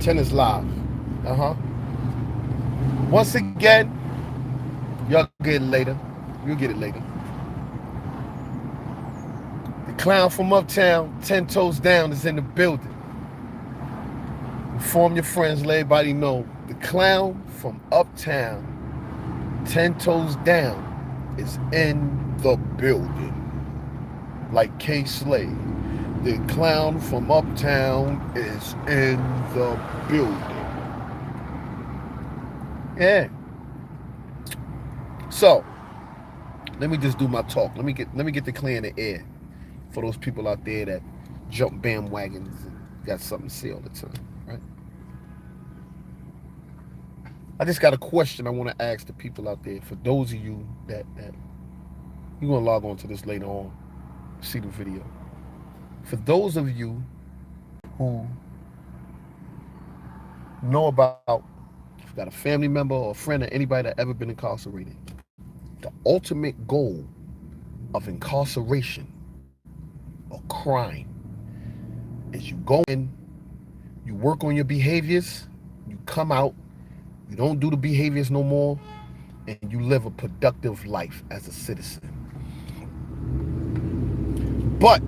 10 is live. Once again, y'all get it later. You'll get it later. The clown from Uptown, 10 toes down, is in the building. Inform your friends, let everybody know. The clown from Uptown, 10 toes down, is in the building. Like K. Slade. The clown from Uptown is in the building. Yeah. So, let me just do my talk. Let me get the clear in the air for those people out there that jump bandwagons and got something to say all the time, right? I just got a question I want to ask the people out there. For those of you that you're gonna log on to this later on, see the video. For those of you who know about, if you got a family member or a friend or anybody that ever been incarcerated, the ultimate goal of incarceration or crime is you go in, you work on your behaviors, you come out, you don't do the behaviors no more, and you live a productive life as a citizen. But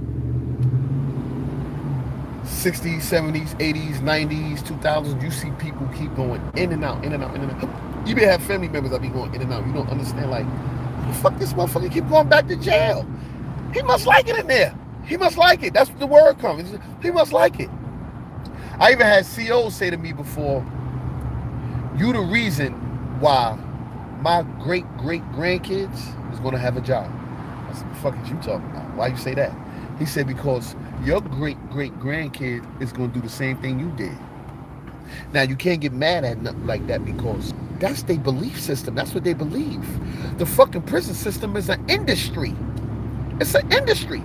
60s, 70s, 80s, 90s, 2000s, you see people keep going in and out, in and out, in and out. You may have family members that be going in and out. You don't understand, like, how the fuck this motherfucker keep going back to jail? He must like it in there. He must like it. That's what the word comes. He must like it. I even had COs say to me before, you the reason why my great-great-grandkids is going to have a job. I said, what the fuck is you talking about? Why you say that? He said, because your great-great-grandkid is going to do the same thing you did. Now, you can't get mad at nothing like that because that's their belief system. That's what they believe. The fucking prison system is an industry. It's an industry.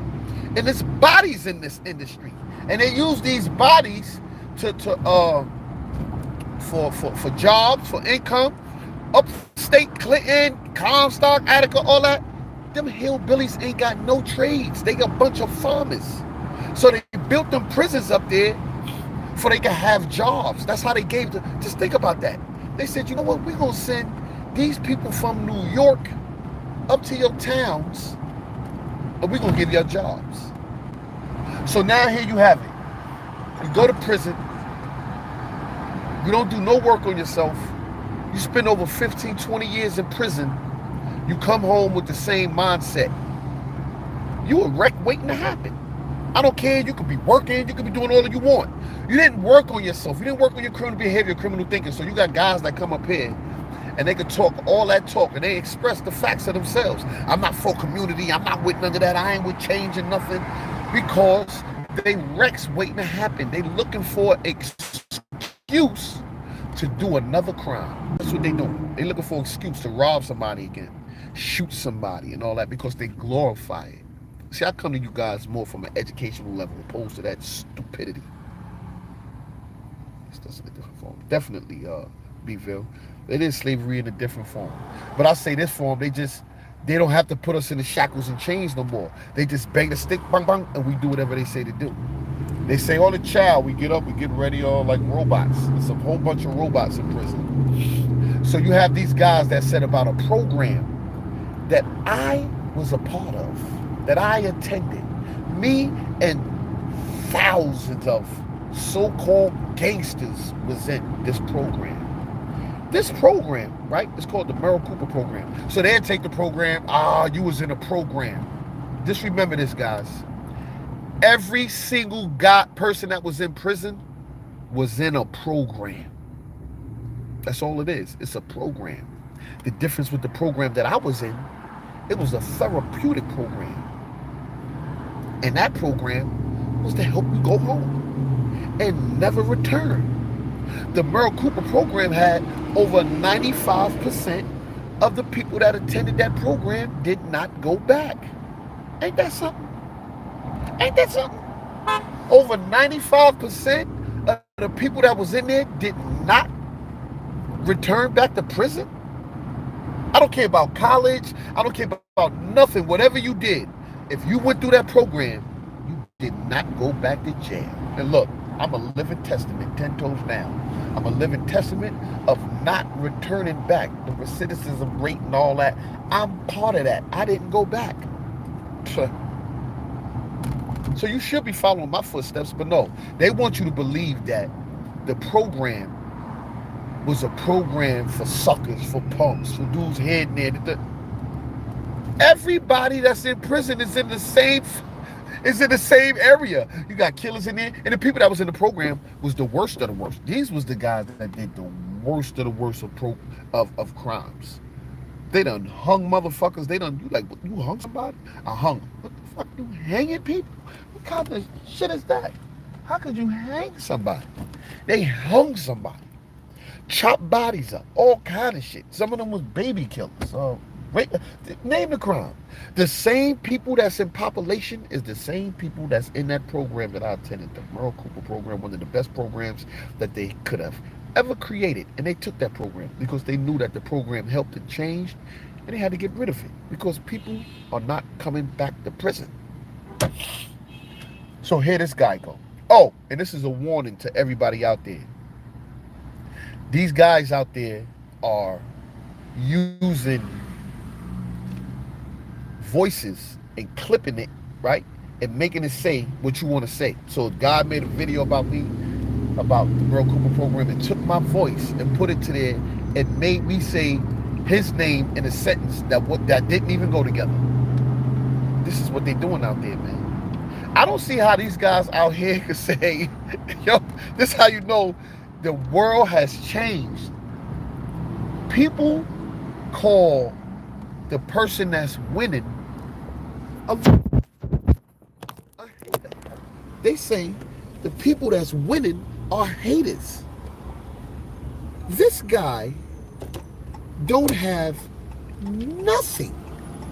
And there's bodies in this industry. And they use these bodies for jobs, for income. Upstate Clinton, Comstock, Attica, all that. Them hillbillies ain't got no trades. They got a bunch of farmers. So they built them prisons up there so they can have jobs. That's how they gave the, just think about that. They said, you know what, we're going to send these people from New York up to your towns and we're going to give you jobs. So now here you have it. You go to prison. You don't do no work on yourself. You spend over 15, 20 years in prison. You come home with the same mindset. You a wreck waiting to happen. I don't care. You could be working. You could be doing all that you want. You didn't work on yourself. You didn't work on your criminal behavior, criminal thinking. So you got guys that come up here and they can talk all that talk and they express the facts of themselves. I'm not for community. I'm not with none of that. I ain't with change and nothing, because they wrecks waiting to happen. They looking for excuse to do another crime. That's what they doing. They looking for an excuse to rob somebody again, shoot somebody and all that, because they glorify it. See, I come to you guys more from an educational level opposed to that stupidity. This does in a different form. Definitely, Bville. It is slavery in a different form. But I say this form, they don't have to put us in the shackles and chains no more. They just bang the stick, bang, bang, and we do whatever they say to do. They say, oh, the child, we get up, we get ready, all like robots. There's a whole bunch of robots in prison. So you have these guys that said about a program that I was a part of, that I attended. Me and thousands of so-called gangsters was in this program. This program, right, it's called the Merl Cooper program. So they'd take the program, you was in a program. Just remember this, guys. Every single person that was in prison was in a program. That's all it is. It's a program. The difference with the program that I was in, it was a therapeutic program. And that program was to help you go home and never return. The Merl Cooper program had over 95% of the people that attended that program did not go back. Ain't that something? Ain't that something? Over 95% of the people that was in there did not return back to prison. I don't care about college. I don't care about nothing. Whatever you did, if you went through that program, you did not go back to jail. And look, I'm a living testament, 10 toes down. I'm a living testament of not returning back. The recidivism rate and all that. I'm part of that. I didn't go back. So you should be following my footsteps, but no. They want you to believe that the program was a program for suckers, for punks, for dudes heading there. Everybody that's in prison is in the same area. You got killers in there, and the people that was in the program was the worst of the worst. These was the guys that did the worst of the worst of crimes. They done hung motherfuckers. They done, you like, what, you hung somebody? I hung. What the fuck, you hanging people? What kind of shit is that? How could you hang somebody? They hung somebody. Chopped bodies up. All kind of shit. Some of them was baby killers. Name the crime. The same people that's in population is the same people that's in that program that I attended. The Merl Cooper program, one of the best programs that they could have ever created. And they took that program because they knew that the program helped and changed, and they had to get rid of it because people are not coming back to prison. So here this guy go. Oh, and this is a warning to everybody out there. These guys out there are using voices and clipping it, right? And making it say what you want to say. So God made a video about me, about the Merl Cooper program, and took my voice and put it to there and made me say his name in a sentence that didn't even go together. This is what they're doing out there, man. I don't see how these guys out here could say, yo, this is how you know the world has changed. People call the person that's winning a hater. They say the people that's winning are haters. This guy don't have nothing.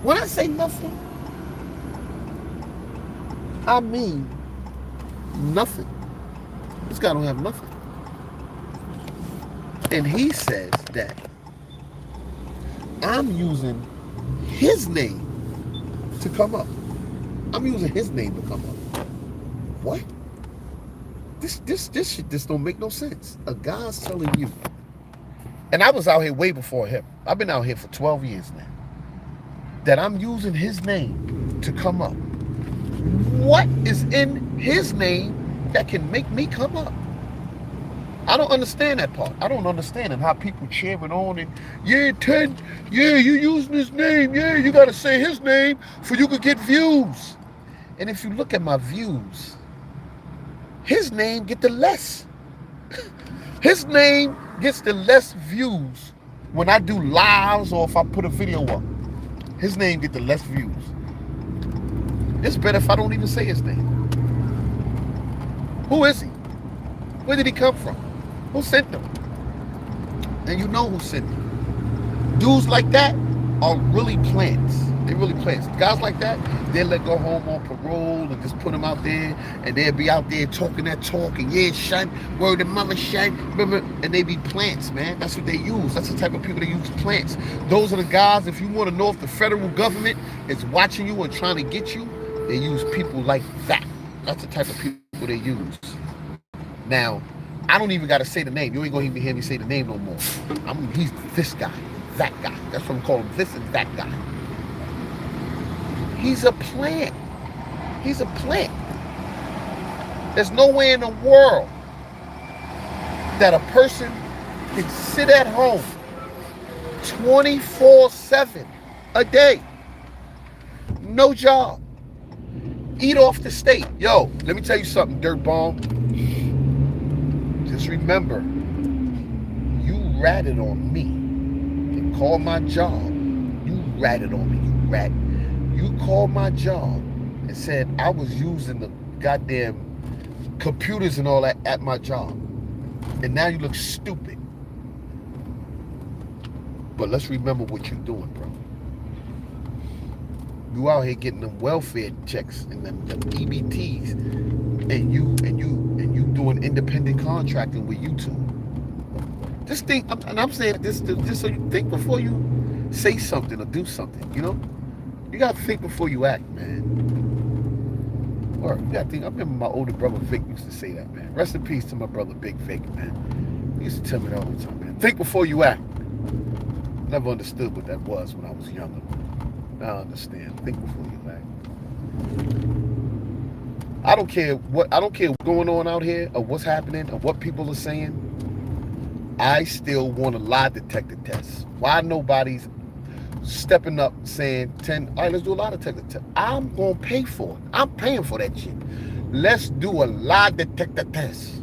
When I say nothing, I mean nothing. This guy don't have nothing. And he says that I'm using his name to come up. I'm using his name to come up. What? This shit just don't make no sense. A guy's telling you. And I was out here way before him. I've been out here for 12 years now. That I'm using his name to come up. What is in his name that can make me come up? I don't understand that part. I don't understand how people cheering on and, yeah, Ted, yeah, you using his name, yeah, you gotta say his name for you could get views. And if you look at my views, his name get the less. His name gets the less views when I do lives or if I put a video up. His name get the less views. It's better if I don't even say his name. Who is he? Where did he come from? Who sent him? And you know who sent him. Dudes like that are really plants. They really plants. Guys like that, they'll let go home on parole and just put them out there, and they'll be out there talking that talk, and yeah, shut, word of mother, shut, and they be plants, man. That's what they use. That's the type of people that use plants. Those are the guys, if you want to know if the federal government is watching you and trying to get you, they use people like that. That's the type of people they use. Now, I don't even got to say the name. You ain't going to even hear me say the name no more. He's this guy, that guy. That's what I'm calling him, this and that guy. He's a plant. He's a plant. There's no way in the world that a person can sit at home 24/7 a day, no job, eat off the state. Yo, let me tell you something, dirt bomb. Just remember, you ratted on me. They called my job. You ratted on me, you rat. You called my job and said I was using the goddamn computers and all that at my job. And now you look stupid. But let's remember what you're doing, bro. You out here getting them welfare checks and them EBTs, and you doing independent contracting with YouTube. Just think, and I'm saying this just so you think before you say something or do something, you know? You gotta think before you act, man. Or yeah, I remember my older brother Vic used to say that, man. Rest in peace to my brother Big Vic, man. He used to tell me that all the time, man. Think before you act. Never understood what that was when I was younger. Now I understand. Think before you act. I don't care what's going on out here or what's happening or what people are saying. I still want a lie detector test. Why nobody's stepping up saying 10, all right, let's do a lie detector test. I'm gonna pay for it. I'm paying for that shit. Let's do a lie detector test.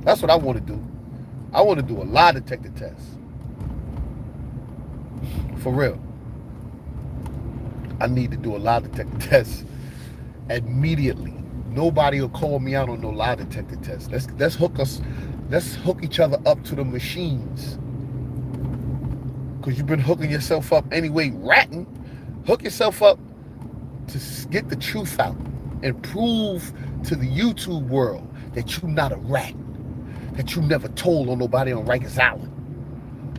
That's what I want to do. I want to do a lie detector test. For real. I need to do a lie detector test immediately. Nobody will call me out on no lie detector test. Let's hook each other up to the machines. Because you've been hooking yourself up anyway, ratting. Hook yourself up to get the truth out and prove to the YouTube world that you're not a rat, that you never told on nobody on Rikers Island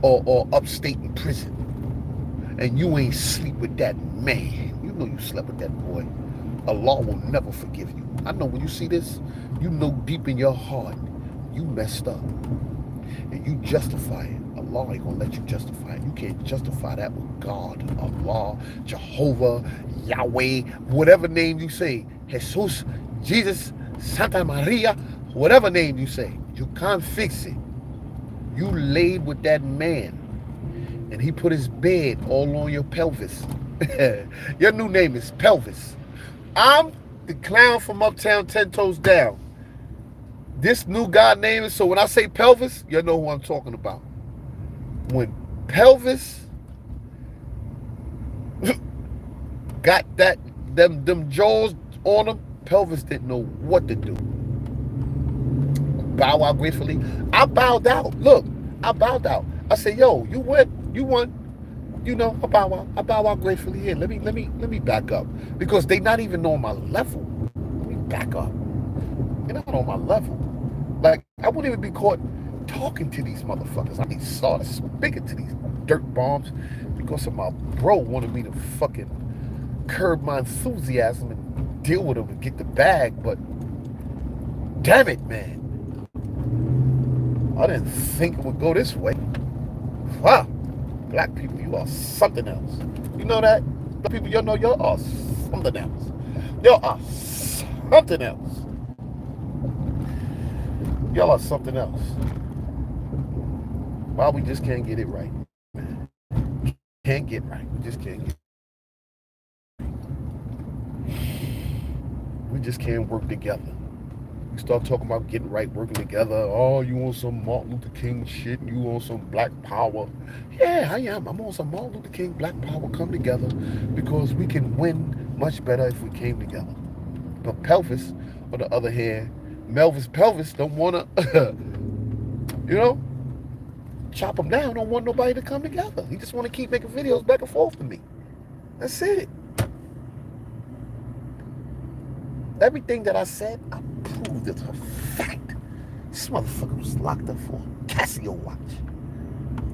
or upstate in prison, and you ain't sleep with that man. You know you slept with that boy. Allah will never forgive you. I know when you see this, you know deep in your heart you messed up, and you justify it. Allah ain't gonna let you justify it. You can't justify that with God, Allah, Jehovah, Yahweh, whatever name you say, Jesus, Jesus, Santa Maria, whatever name you say, you can't fix it. You laid with that man, and he put his bed all on your pelvis. Your new name is Pelvis. I'm the clown from Uptown, 10 toes down. This new God name is, so when I say Pelvis, you know who I'm talking about. When Pelvis got them jaws on him, Pelvis didn't know what to do. Bow out gratefully. I bowed out. Look, I bowed out. I said, yo, you won. You know, I bow out gratefully. Here, let me back up. Because they not even on my level. Let me back up. They're not on my level. Like, I wouldn't even be caught talking to these motherfuckers. I mean, started speaking to these dirt bombs because of my bro wanted me to fucking curb my enthusiasm and deal with them and get the bag. But damn it, man. I didn't think it would go this way. Wow. Black people, you are something else. You know that? Black people, you know you are something else. You are something else. Y'all are something else. Why we just can't get it right, man. Can't get right. We just can't get it right. We just can't work together. We start talking about getting right, working together. Oh, you want some Martin Luther King shit? You want some black power? Yeah, I am. I'm on some Martin Luther King black power. Come together because we can win much better if we came together. But Pelvis, on the other hand, Melvis Pelvis don't want to, chop him down. Don't want nobody to come together. He just want to keep making videos back and forth to me. That's it. Everything that I said, I proved it a fact. This motherfucker was locked up for a Casio watch.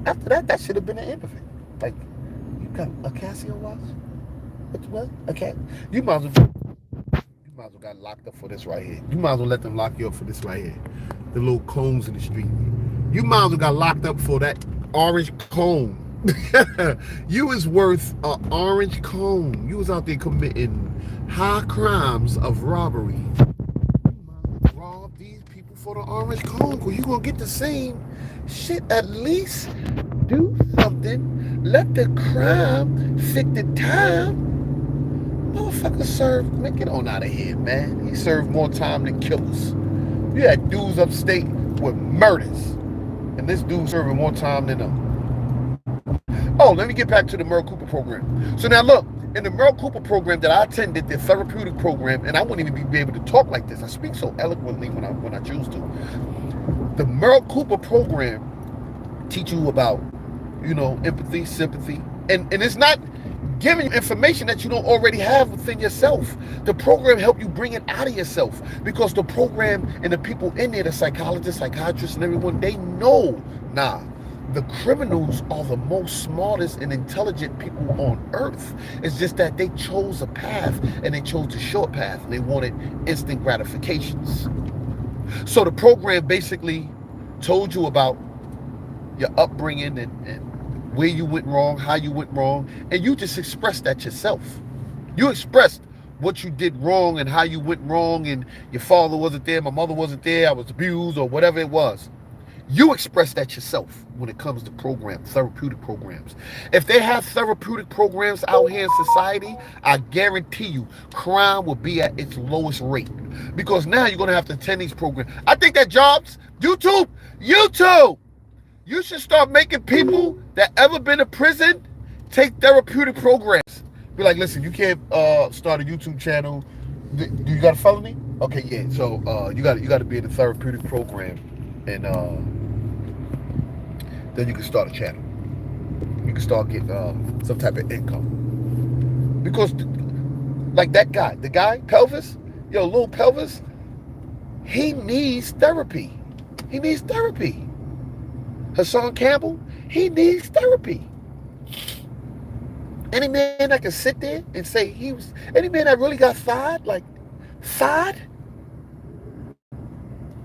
After that should have been the end of it. Like, you got a Casio watch? What? Okay. You might as well got locked up for this right here. You might as well let them lock you up for this right here. The little cones in the street. You might as well got locked up for that orange cone. You was worth an orange cone. You was out there committing high crimes of robbery. You might rob these people for the orange cone because you're going to get the same shit. At least do something. Let the crime fit the time. Motherfucker served, man, get on out of here, man. He served more time than killers. You had dudes upstate with murders. And this dude serving more time than them. Oh, let me get back to the Merl Cooper program. So now look, in the Merl Cooper program that I attended, the therapeutic program, and I wouldn't even be able to talk like this. I speak so eloquently when I choose to. The Merl Cooper program teach you about, empathy, sympathy, and it's not giving you information that you don't already have within yourself. The program help you bring it out of yourself because the program and the people in there, the psychologists, psychiatrists, and everyone, they know, nah, The criminals are the most smartest and intelligent people on earth. It's just that they chose a path, and they chose the short path, and they wanted instant gratifications. So the program basically told you about your upbringing, and where you went wrong, how you went wrong, and you just expressed that yourself. You expressed what you did wrong and how you went wrong, and your father wasn't there, my mother wasn't there, I was abused, or whatever it was. You express that yourself when it comes to programs, therapeutic programs. If they have therapeutic programs out here in society, I guarantee you crime will be at its lowest rate. Because now you're going to have to attend these programs. I think that jobs, YouTube, you should start making people that ever been to prison take therapeutic programs. Be like, listen, you can't start a YouTube channel. Do you got a felony? Okay, yeah. So you got to be in a therapeutic program, and then you can start a channel. You can start getting some type of income. Because like that guy, the guy Pelvis, little Pelvis, he needs therapy. He needs therapy. Hassan Campbell, he needs therapy. Any man that can sit there and say any man that really got fired,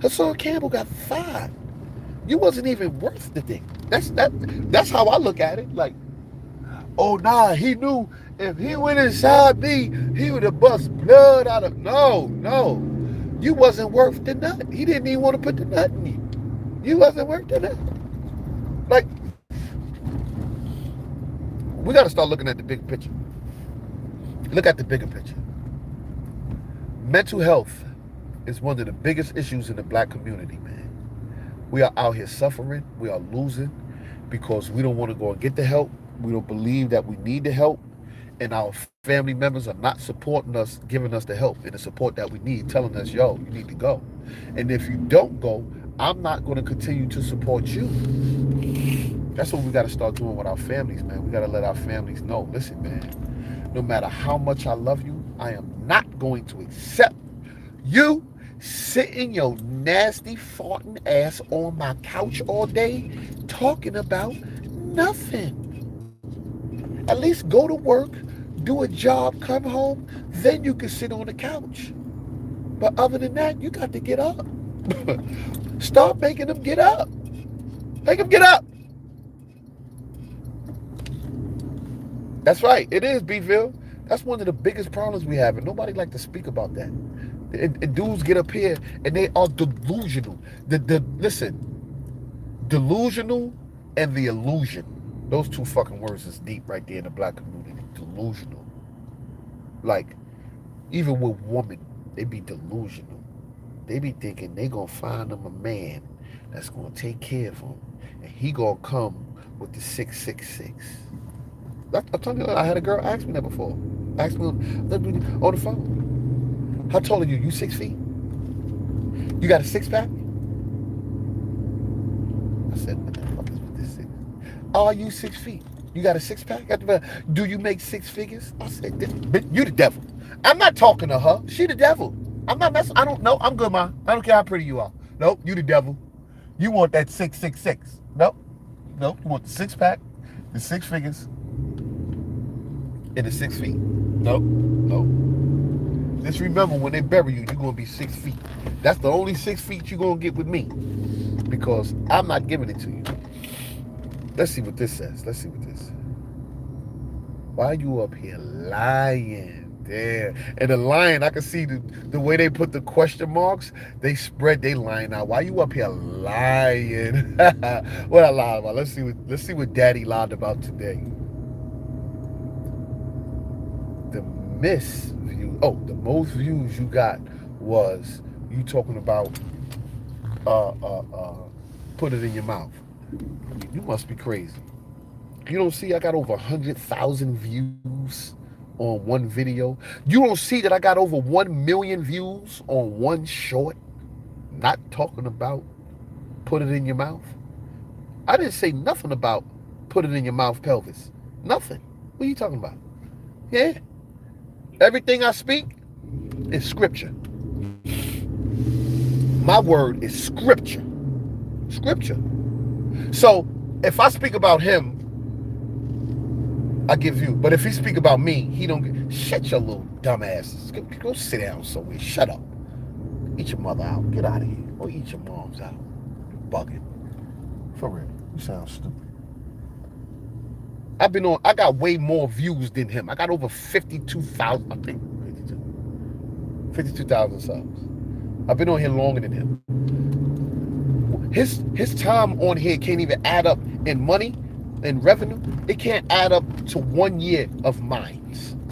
Hassan Campbell got fired. You wasn't even worth the thing. That's how I look at it. Like, oh nah, he knew if he went inside me, he would have bust blood out of. No, you wasn't worth the nut. He didn't even want to put the nut in you. You wasn't worth the nut. Like, we got to start looking at the big picture. Look at the bigger picture. Mental health is one of the biggest issues in the black community, man. We are out here suffering. We are losing because we don't want to go and get the help. We don't believe that we need the help. And our family members are not supporting us, giving us the help and the support that we need, telling us, yo, you need to go. And if you don't go, I'm not going to continue to support you. That's what we got to start doing with our families, man. We got to let our families know, listen, man, no matter how much I love you, I am not going to accept you sitting your nasty farting ass on my couch all day talking about nothing. At least go to work, do a job, come home, then you can sit on the couch. But other than that, you got to get up. Start making them get up. Make them get up. That's right. It is, Beeville. That's one of the biggest problems we have, and nobody like to speak about that. And dudes get up here, and they are delusional. Listen, delusional and the illusion. Those two fucking words is deep right there in the black community. Delusional. Like, even with women, they be delusional. They be thinking they gonna find them a man that's gonna take care of them, and he gonna come with the 666. I'm telling you, I had a girl ask me that before. Ask me on the phone. How tall are you? You 6 feet? You got a six pack? I said, what the fuck is with this thing? Are you 6 feet? You got a six pack? Do you make six figures? I said, you the devil. I'm not talking to her. She the devil. I'm not messing. I don't know. I'm good, ma. I don't care how pretty you are. Nope, you the devil. You want that 666. Nope. You want the six pack, the six figures, and the 6 feet. Nope. Just remember, when they bury you, you're going to be 6 feet. That's the only 6 feet you're going to get with me. Because I'm not giving it to you. Let's see what this says. Why are you up here lying? There. And the lying, I can see the way they put the question marks. They spread their line out. Why you up here lying? What I lied about? Let's see what Daddy lied about today. The most views you got was you talking about put it in your mouth. You must be crazy. You don't see I got over 100,000 views on one video? You don't see that I got over 1 million views on one short? Not talking about put it in your mouth. I didn't say nothing about put it in your mouth, pelvis. Nothing. What are you talking about? Yeah. Everything I speak is scripture. My word is scripture. Scripture. So if I speak about him, I give you. But if he speak about me, he don't get. Shut your little dumb asses. Go sit down somewhere. Shut up. Eat your mother out. Get out of here. Or eat your mom's out. You bugging. For real. You sound stupid. I got way more views than him. I got over 52,000, I think. 52,000 subs. I've been on here longer than him. His time on here can't even add up in money and revenue. It can't add up to 1 year of mine.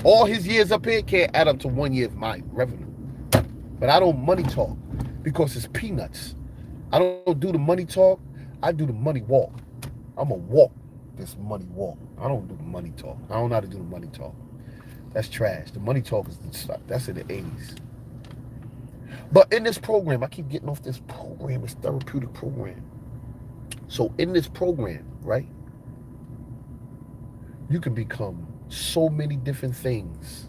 All his years up here can't add up to 1 year of my revenue. But I don't money talk because it's peanuts. I don't do the money talk. I do the money walk. I'm going to walk this money walk. I don't do the money talk. I don't know how to do the money talk. That's trash. The money talk is the stuff. That's in the 80s. But in this program, I keep getting off this program, this therapeutic program. So in this program, right, you can become so many different things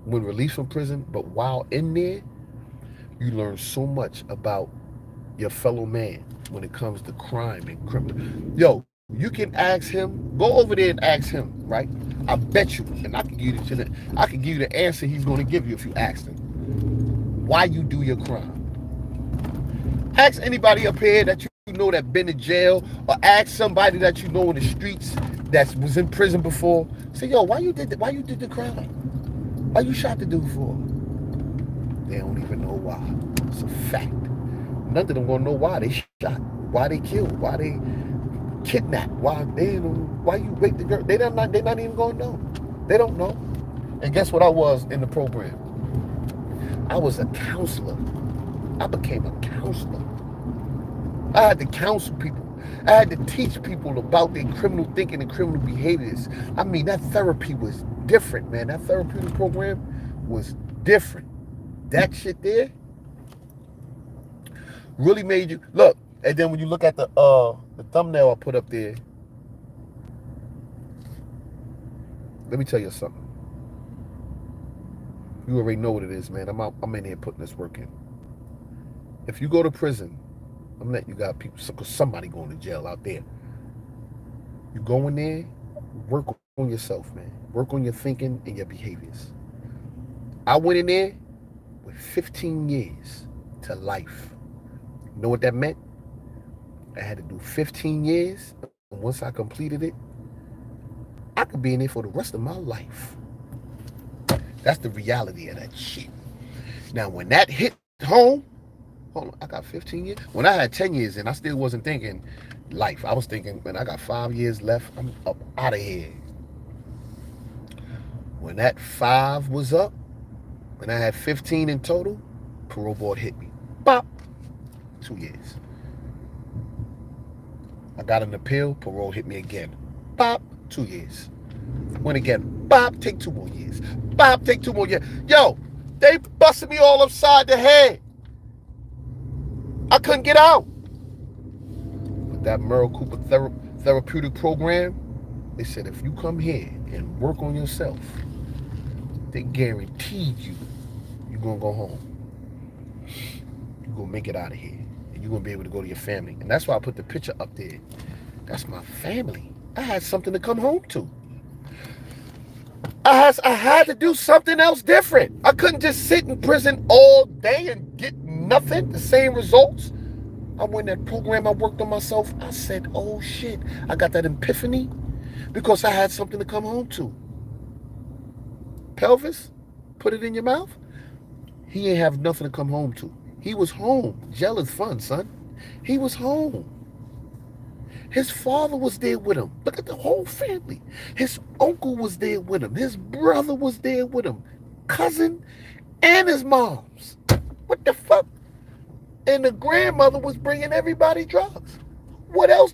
when released from prison, but while in there, you learn so much about your fellow man when it comes to crime and criminal. Yo, you can ask him, go over there and ask him, right? I bet you, and I can give you the answer he's going to give you if you ask him. Why you do your crime? Ask anybody up here that you know that been in jail, or ask somebody that you know in the streets that was in prison before. Say, yo, why you did the crime? Why you shot the dude for? They don't even know why. It's a fact. None of them gonna know why they shot, why they killed, why they kidnapped, why you raped the girl. They not even gonna know. They don't know. And guess what I was in the program? I was a counselor. I became a counselor. I had to counsel people. I had to teach people about their criminal thinking and criminal behaviors. I mean, that therapy was different, man. That therapeutic program was different. That shit there really made you look. And then when you look at the thumbnail I put up there, let me tell you something. You already know what it is, man. I'm in here putting this work in. If you go to prison, I'm letting you got people, because somebody going to jail out there. You go in there, work on yourself, man. Work on your thinking and your behaviors. I went in there with 15 years to life. You know what that meant? I had to do 15 years, and once I completed it, I could be in there for the rest of my life. That's the reality of that shit. Now, when that hit home, hold on, I got 15 years. When I had 10 years in, I still wasn't thinking life. I was thinking, man, I got 5 years left. I'm up out of here. When that 5 was up, when I had 15 in total, parole board hit me. Bop. 2 years. I got an appeal, parole hit me again. Bop. 2 years. Went again. Bop. Take 2 more years. Bop. Take 2 more years. Yo, they busted me all upside the head. I couldn't get out. But that Merl Cooper therapeutic program, they said if you come here and work on yourself, they guaranteed you're going to go home. You're going to make it out of here. And you're going to be able to go to your family. And that's why I put the picture up there. That's my family. I had something to come home to. I had to do something else different. I couldn't just sit in prison all day and get nothing, the same results. I went in that program, I worked on myself. I said, oh shit, I got that epiphany because I had something to come home to. Pelvis, put it in your mouth. He ain't have nothing to come home to. He was home. Jail is fun, son. He was home. His father was there with him. Look at the whole family. His uncle was there with him. His brother was there with him. Cousin and his mom's. What the fuck? And the grandmother was bringing everybody drugs. What else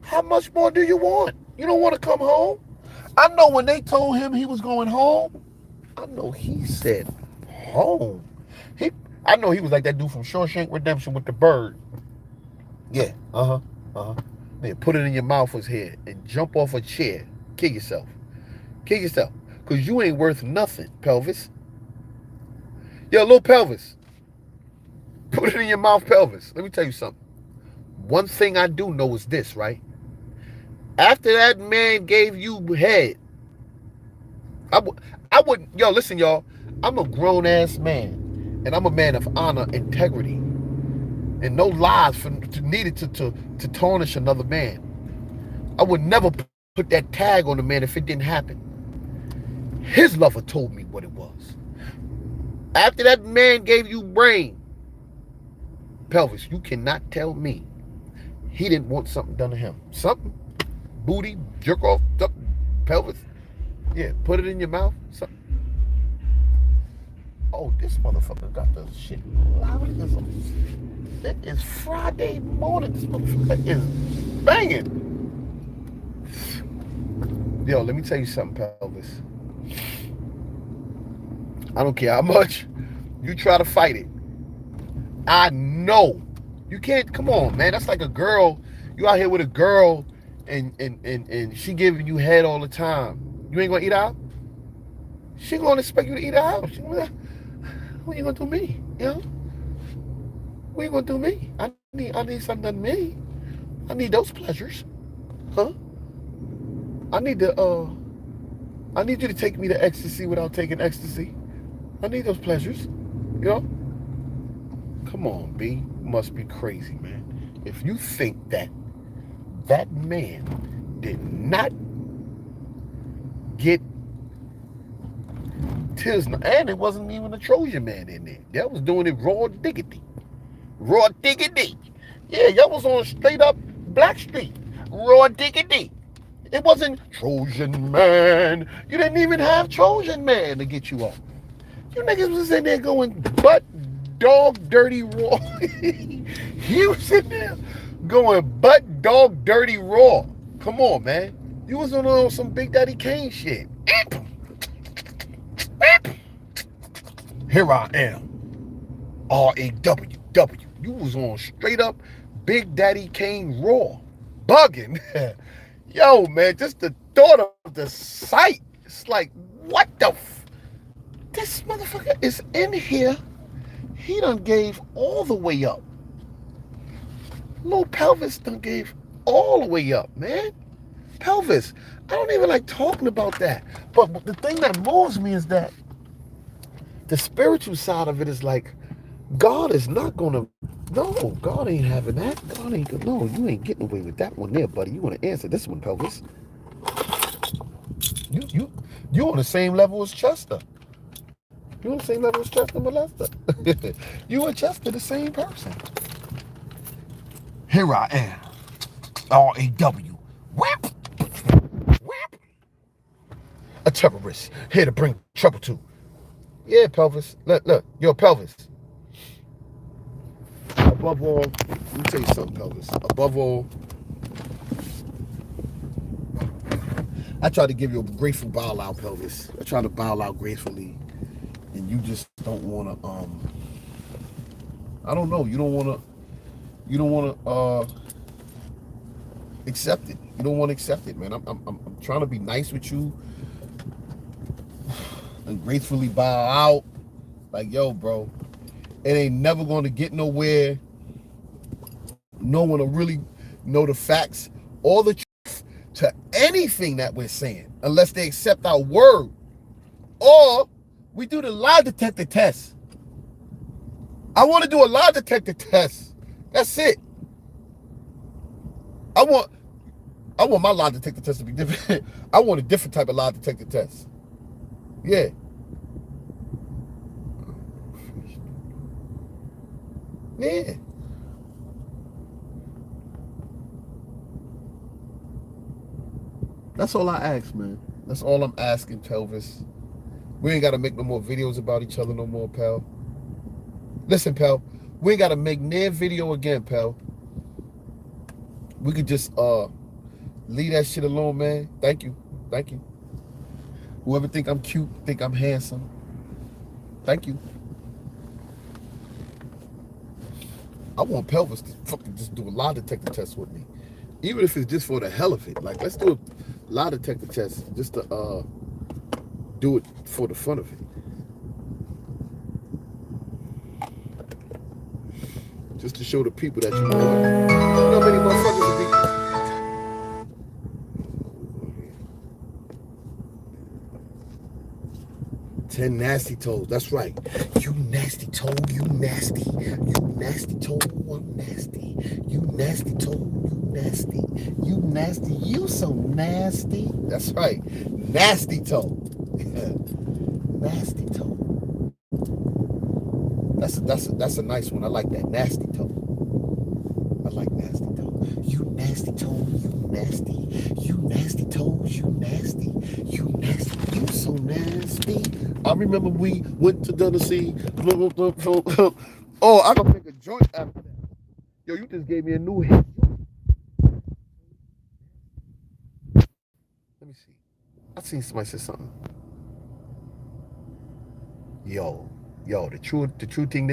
how much more do you want? You don't want to come home? I know when they told him he was going home, I know he said home. I know he was like that dude from Shawshank Redemption with the bird. Yeah, Then put it in your mouth was here and jump off a chair. Kill yourself. Kill yourself. Because you ain't worth nothing, Pelvis. Yo, little Pelvis. Put it in your mouth, Pelvis. Let me tell you something. One thing I do know is this, right? After that man gave you head, I wouldn't, yo, listen, y'all. I'm a grown ass man, and I'm a man of honor, integrity, and no lies needed to tarnish another man. I would never put that tag on the man if it didn't happen. His lover told me what it was. After that man gave you brain, pelvis, you cannot tell me he didn't want something done to him. Something, booty, jerk off, pelvis. Yeah, put it in your mouth. Something. Oh, this motherfucker got the shit. It is Friday morning. This motherfucker is banging. Yo, let me tell you something, pelvis. I don't care how much you try to fight it. I know you can't. Come on, man. That's like a girl. You out here with a girl, and she giving you head all the time. You ain't gonna eat out. She gonna expect you to eat out. What you gonna do me? You know? What you gonna do me? I need something done to me. I need those pleasures, huh? I need you to take me to ecstasy without taking ecstasy. I need those pleasures, you know? Come on, B. You must be crazy, man. If you think that man did not get Tisna, and it wasn't even a Trojan man in there. That was doing it raw diggity. Raw diggity. Yeah, y'all was on straight up Black Street. Raw diggity. It wasn't Trojan man. You didn't even have Trojan man to get you off. You niggas was in there going butt dog dirty raw. He was in there going butt dog dirty raw. Come on, man. You was on some Big Daddy Kane shit. Here I am. R-A-W-W. You was on straight up Big Daddy Kane raw. Bugging. Yo, man, just the thought of the sight. It's like, what the this motherfucker is in here. He done gave all the way up. Little pelvis done gave all the way up, man. Pelvis. I don't even like talking about that. But the thing that moves me is that the spiritual side of it is like, God is not gonna, no, God ain't having that. God ain't, no, you ain't getting away with that one there, buddy. You want to answer this one, pelvis. You on the same level as Chester. You on the same level as Chester Molester. You and Chester the same person. Here I am. R-A-W. Whap! Whap! A terrorist. Here to bring trouble to. Yeah, pelvis. Look. Yo, pelvis. Above all, let me tell you something, pelvis. Above all, I try to give you a graceful bow out, pelvis. I try to bow out gracefully, and you just don't want to. I don't know. You don't want to accept it. You don't want to accept it, man. I'm trying to be nice with you and gracefully bow out. Like, yo, bro, it ain't never going to get nowhere. No one will really know the facts or the truth to anything that we're saying unless they accept our word. Or we do the lie detector test. I want to do a lie detector test. That's it. I want my lie detector test to be different. I want a different type of lie detector test. Yeah. Yeah. That's all I ask, man. That's all I'm asking, pelvis. We ain't got to make no more videos about each other no more, pal. Listen, pal. We ain't got to make near video again, pal. We could just leave that shit alone, man. Thank you. Thank you. Whoever think I'm cute, think I'm handsome. Thank you. I want pelvis to fucking just do a lie detector test with me. Even if it's just for the hell of it. Like, let's do a lie detector test just to do it for the fun of it. Just to show the people that you know how many motherfuckers would be. 10 nasty toes. That's right. You nasty toe. You nasty. You nasty toe. I'm nasty. You nasty toe. You nasty. You nasty. You so nasty. That's right. Nasty toe. Nasty toe. That's a nice one. I like that. Nasty toe. I like nasty toe. You nasty toe. You nasty. You nasty toes. You nasty. You nasty. You so nasty. I remember we went to Tennessee. Oh, I gonna make a joint after that. Yo, you just gave me a new hit. Let me see. I seen somebody say something. Yo, the true thing,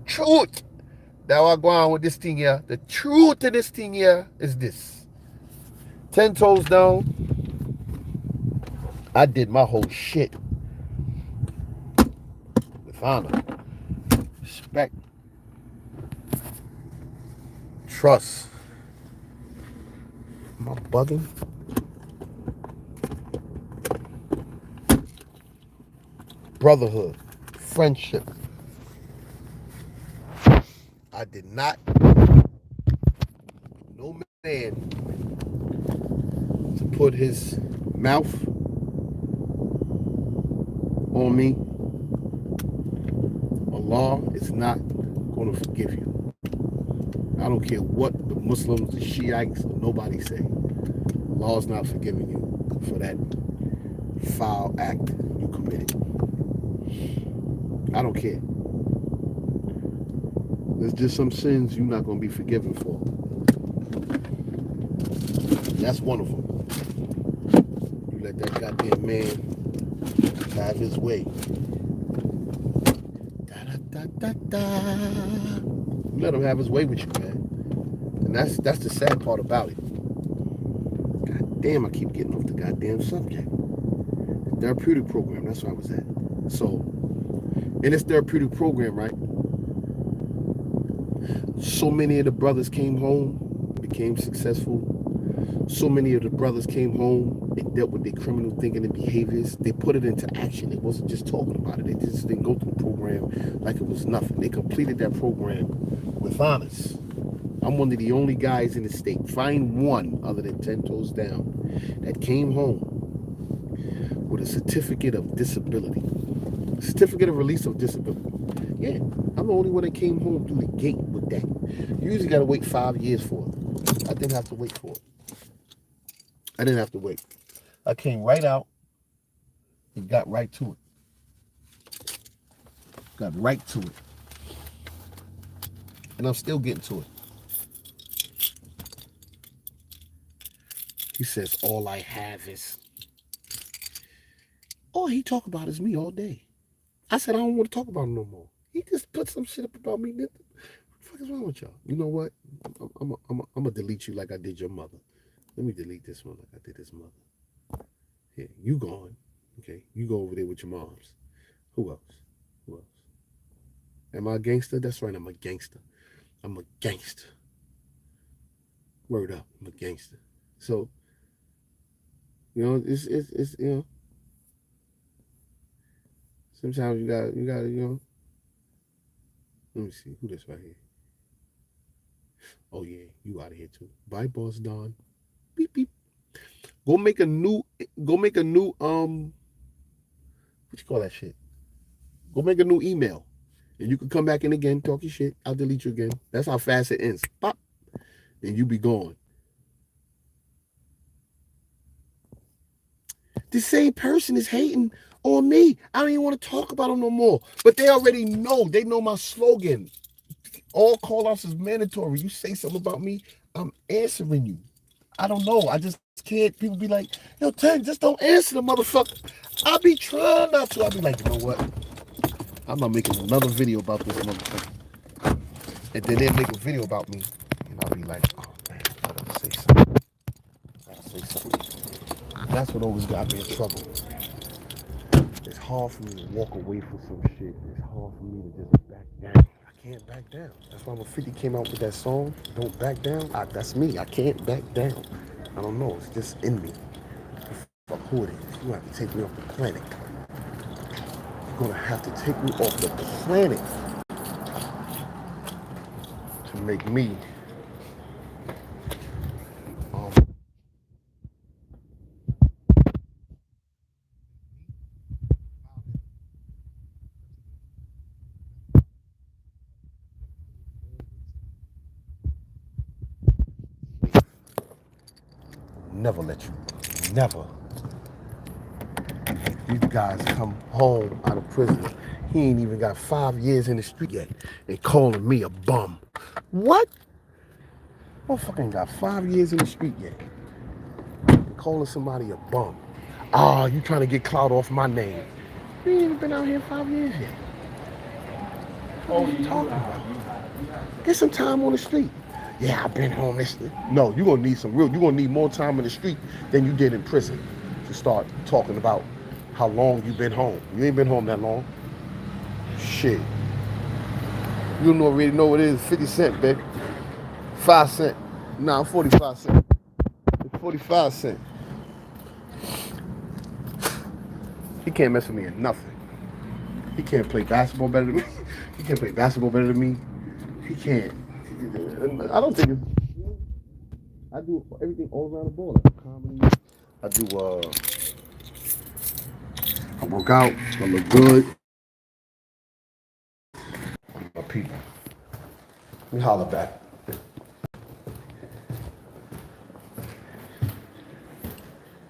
truth. Now I go on with this thing here. The truth in this thing here is this. 10 toes down. I did my whole shit with honor, respect, trust. Am I bugging? Brotherhood, friendship. I did not, no man, to put his mouth on me. Allah is not going to forgive you. I don't care what the Muslims, the Shiites, or nobody say. Allah is not forgiving you for that foul act you committed. I don't care. There's just some sins you're not going to be forgiven for. That's one of them. You let that goddamn man have his way. You let him have his way with you, man. And that's the sad part about it. God damn, I keep getting off the goddamn subject. The therapeutic program, that's where I was at. So, in this therapeutic program, right? So many of the brothers came home, became successful. So many of the brothers came home, they dealt with their criminal thinking and behaviors. They put it into action. It wasn't just talking about it. They just didn't go through the program like it was nothing. They completed that program with honors. I'm one of the only guys in the state, find one other than 10 toes down, that came home with a certificate of disability. Certificate of release of disability. Yeah, I'm the only one that came home through the gate with that. You usually got to wait 5 years for it. I didn't have to wait for it. I didn't have to wait. I came right out and got right to it. Got right to it. And I'm still getting to it. He says, all I have is... All he talk about is me all day. I said, I don't want to talk about him no more. He just put some shit up about me. What the fuck is wrong with y'all? You know what? I'm going to delete you like I did your mother. Let me delete this one like I did his mother. Here, you gone. Okay, you go over there with your moms. Who else? Who else? Am I a gangster? That's right, I'm a gangster. I'm a gangster. Word up, I'm a gangster. So, you know, it's you know, sometimes you gotta, you know. Let me see, who this right here? Oh yeah, you out of here too. Bye, boss Don. Beep beep. Go make a new what you call that shit? Go make a new email. And you can come back in again, talk your shit. I'll delete you again. That's how fast it ends. Pop. And you be gone. The same person is hating on me. I don't even want to talk about them no more. But they already know. They know my slogan. All call-outs is mandatory. You say something about me, I'm answering you. I don't know. I just can't. People be like, yo, Tank, just don't answer the motherfucker. I be trying not to. I be like, you know what? I'm not making another video about this motherfucker. And then they make a video about me. And I'll be like, oh man, I gotta say something. I gotta say something. That's what always got me in trouble. It's hard for me to walk away from some shit. It's hard for me to just back down. I can't back down. That's why when 50 came out with that song, Don't Back Down, that's me. I can't back down. I don't know. It's just in me. Fuck who who it is. You're gonna have to take me off the planet. You're gonna have to take me off the planet to make me never let you, never. These guys come home out of prison. He ain't even got 5 years in the street yet. They calling me a bum. What? Motherfucker ain't got 5 years in the street yet. They calling somebody a bum. Ah, you trying to get clout off my name. You ain't even been out here 5 years yet. What are you talking about? Get some time on the street. Yeah, I've been home. No, you're gonna need you're gonna need more time in the street than you did in prison to start talking about how long you've been home. You ain't been home that long. Shit. You don't already know what it is. 50 cents, baby. 5 cents. Nah, 45 cents. 45 cents. He can't mess with me in nothing. He can't play basketball better than me. He can't play basketball better than me. He can't. I don't think it's. I do everything all around the ball. I do comedy. I do. I work out. I look good. My people. We holler back.